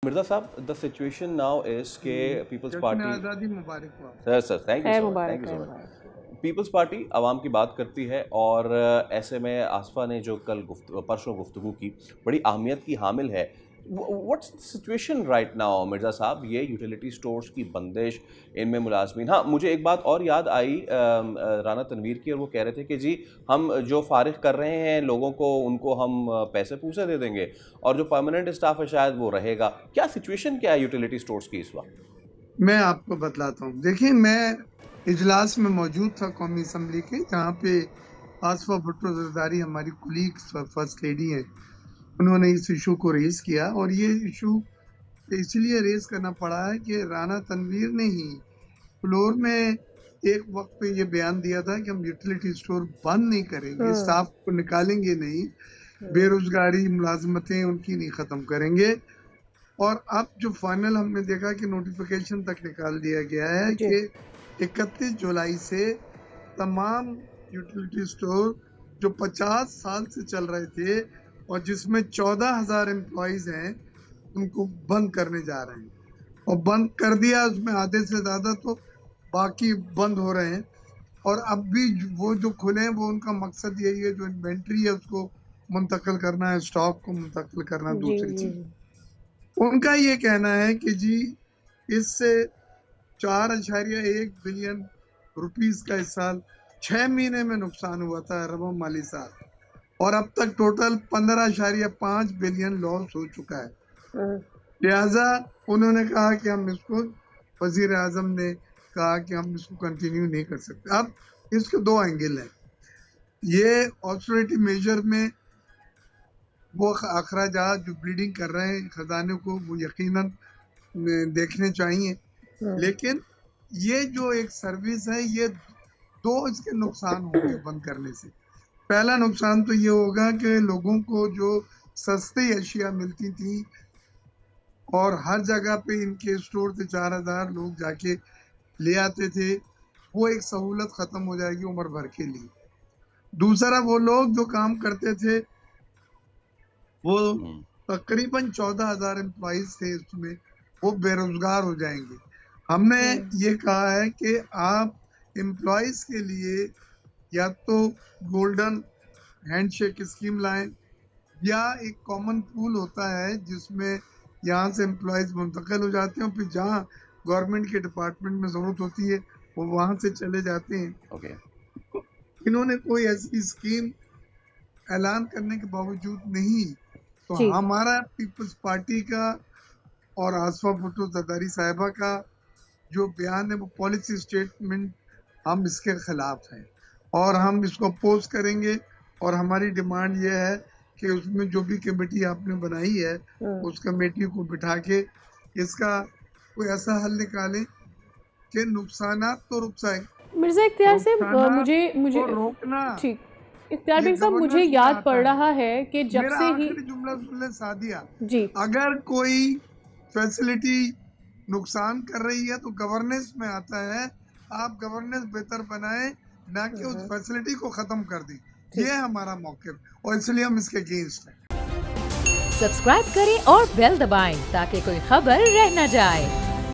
Mirza Sahab, the situation now is के पीपल्स पार्टी आज़ादी मुबारक sir thank you so much. Peoples Party आवाम की बात करती है और ऐसे में आसफा ने जो कल परसों गुफ्तगू की बड़ी अहमियत की हामिल है। What's the situation right now Mirza साहब, ये यूटिलिटी स्टोर्स की बंदिश, इनमें मुलाजमीन। हाँ, मुझे एक बात और याद आई राना तनवीर की, और वो कह रहे थे कि जी हम जो फारिग कर रहे हैं लोगों को, उनको हम पैसे पूसे दे देंगे और जो परमानेंट स्टाफ है शायद वो रहेगा। क्या सिचुएशन क्या है यूटिलिटी स्टोर्स की इस वक्त? मैं आपको बतलाता हूँ। देखिए, मैं इजलास में मौजूद था कौमी असम्बली के, जहाँ पे आसफा भुट्टो जरदारी हमारी कुलीग फर्स्ट लेडी हैं, उन्होंने इस इशू को रेज़ किया। और ये इशू इसलिए रेज़ करना पड़ा है कि राना तनवीर ने ही फ्लोर में एक वक्त पे ये बयान दिया था कि हम यूटिलिटी स्टोर बंद नहीं करेंगे, स्टाफ को निकालेंगे नहीं, बेरोजगारी मुलाजमतें उनकी नहीं ख़त्म करेंगे। और अब जो फाइनल हमने देखा कि नोटिफिकेशन तक निकाल दिया गया है कि 31 जुलाई से तमाम यूटिलिटी स्टोर जो 50 साल से चल रहे थे और जिसमें 14,000 एम्प्लॉयज़ हैं, उनको बंद करने जा रहे हैं। और बंद कर दिया, उसमें आधे से ज़्यादा तो बाकी बंद हो रहे हैं। और अब भी वो जो खुले हैं, वो उनका मकसद यही है, जो इन्वेंट्री है उसको मुंतकिल करना है, स्टॉक को मुंतकिल करना। दूसरी चीज़ उनका ये कहना है कि जी इससे 4.1 बिलियन रुपीस का इस साल 6 महीने में नुकसान हुआ था अरबों माली साल, और अब तक टोटल 15.5 बिलियन लॉस हो चुका है। लिहाजा उन्होंने कहा कि हम इसको, वजीर आजम ने कहा कि हम इसको कंटिन्यू नहीं कर सकते। अब इसके दो एंगल हैं। ये ऑस्टेरिटी मेजर में वो अखराजात जो ब्लीडिंग कर रहे हैं खजाने को, वो यकीनन देखने चाहिए। लेकिन ये जो एक सर्विस है, ये दो इसके नुकसान होंगे बंद करने से। पहला नुकसान तो ये होगा कि लोगों को जो सस्ती अशिया मिलती थी और हर जगह पे इनके स्टोर से 4,000 लोग जाके ले आते थे, वो एक सहूलत ख़त्म हो जाएगी उम्र भर के लिए। दूसरा, वो लोग जो काम करते थे, वो तकरीबन 14,000 एम्प्लॉइज थे इसमें, वो बेरोजगार हो जाएंगे। हमने ये कहा है कि आप एम्प्लॉइज के लिए या तो गोल्डन हैंडशेक स्कीम लाएं, या एक कॉमन पूल होता है जिसमें यहाँ से एम्प्लॉइज मुंतकिल हो जाते हैं, फिर जहाँ गवर्नमेंट के डिपार्टमेंट में ज़रूरत होती है वो वहाँ से चले जाते हैं। इन्होंने कोई ऐसी स्कीम ऐलान करने के बावजूद नहीं, तो हमारा पीपल्स पार्टी का और आसफा भुट्टो जरदारी साहिबा का जो बयान है, वो पॉलिसी स्टेटमेंट, हम इसके खिलाफ हैं और हम इसको अपोज करेंगे। और हमारी डिमांड ये है कि उसमें जो भी कमेटी आपने बनाई है, उस कमेटी को बिठा के इसका कोई ऐसा हल निकालें कि नुकसानात तो रुक जाए। मिर्जा इख्तियार से मुझे रोकना, ठीक, इख्तियार भाई साहब, मुझे याद पड़ रहा है कि जब से ही जुमला सुन सादिया जी, अगर कोई फैसिलिटी नुकसान कर रही है तो गवर्नेंस में आता है, आप गवर्नेंस बेहतर बनाएं, ना कि उस फैसिलिटी को खत्म कर दें। ये हमारा मौक़िफ़, और इसलिए हम इसके अगेंस्ट हैं। सब्सक्राइब करें और बेल दबाएं ताकि कोई खबर रह न जाए।